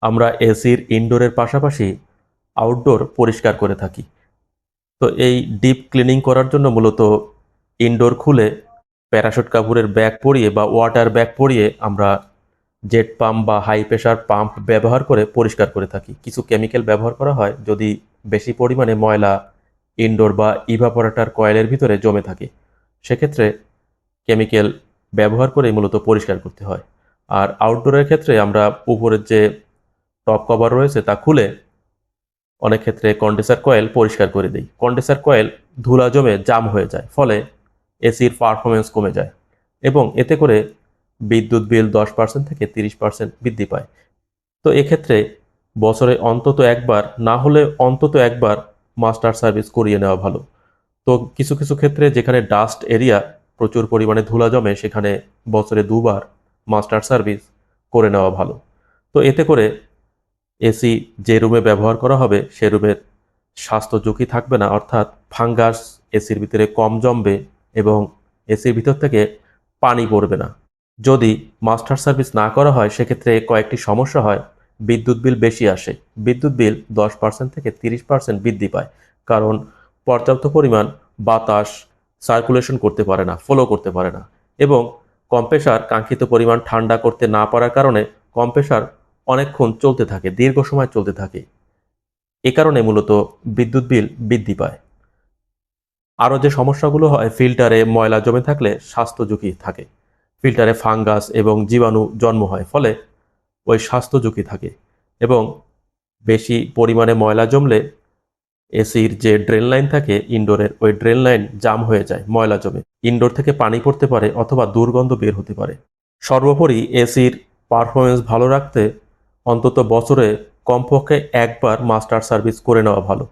আমরা এসির ইনডোরের পাশাপাশি আউটডোর পরিষ্কার করে থাকি। তো এই ডিপ ক্লিনিং করার জন্য মূলত ইনডোর খুলে প্যারাশুট কাপড়ের ব্যাগ পরিয়ে বা ওয়াটার ব্যাগ পরিয়ে আমরা জেট পাম্প বা হাই প্রেশার পাম্প ব্যবহার করে পরিষ্কার করে থাকি। কিছু কেমিক্যাল ব্যবহার করা হয় যদি বেশি পরিমাণে ময়লা ইনডোর বা ইভাপোরেটর কয়েলের ভিতরে জমে থাকে, সেক্ষেত্রে কেমিক্যাল ব্যবহার করে মূলত পরিষ্কার করতে হয়। আর আউটডোরের ক্ষেত্রে আমরা উপরের যে টপ কভার রয়েছে তা খুলে অনেক ক্ষেত্রে কন্ডেন্সার কয়েল পরিষ্কার করে দিই। কন্ডেন্সার কয়েল ধুলা জমে জাম হয়ে যায়, ফলে এসির পারফরমেন্স কমে যায় এবং এতে করে বিদ্যুৎ বিল 10% থেকে 30% বৃদ্ধি পায়। তো এক্ষেত্রে বছরে অন্তত একবার না হলে অন্তত একবার মাস্টার সার্ভিস করিয়ে নেওয়া ভালো। তো কিছু কিছু ক্ষেত্রে যেখানে ডাস্ট এরিয়া প্রচুর পরিমাণে ধুলা জমে সেখানে বছরে 2বার মাস্টার সার্ভিস করে নেওয়া ভালো। তো এতে করে এসি যে রুমে ব্যবহার করা হবে সে রুমের স্বাস্থ্য ঝুঁকি থাকবে না, অর্থাৎ ফাঙ্গাস এসির ভিতরে কম জমবে এবং এসির ভিতর থেকে পানি পড়বে না। যদি মাস্টার সার্ভিস না করা হয় সেক্ষেত্রে কয়েকটি সমস্যা হয়। বিদ্যুৎ বিল বেশি আসে, বিদ্যুৎ বিল 10% থেকে 30% বৃদ্ধি পায়, কারণ পর্যাপ্ত পরিমাণ বাতাস সার্কুলেশন করতে পারে না, ফ্লো করতে পারে না এবং কম্প্রেসার কাঙ্ক্ষিত পরিমাণ ঠান্ডা করতে না পারার কারণে কম্প্রেসার অনেকক্ষণ চলতে থাকে, দীর্ঘ সময় চলতে থাকে। এ কারণে মূলত বিদ্যুৎ বিল বৃদ্ধি পায়। আরও যে সমস্যাগুলো হয়, ফিল্টারে ময়লা জমে থাকলে স্বাস্থ্য ঝুঁকি থাকে। ফিল্টারে ফাঙ্গাস এবং জীবাণু জন্ম হয়, ফলে ওই স্বাস্থ্য ঝুঁকি থাকে এবং বেশি পরিমাণে ময়লা জমলে এসির যে ড্রেন লাইন থাকে ইনডোরের, ওই ড্রেন লাইন জাম হয়ে যায় ময়লা জমে। ইনডোর থেকে পানি পড়তে পারে অথবা দুর্গন্ধ বের হতে পারে। সর্বোপরি এসির পারফরমেন্স ভালো রাখতে অন্তত বছরে কমপক্ষে একবার মাস্টার সার্ভিস করে নেওয়া ভালো।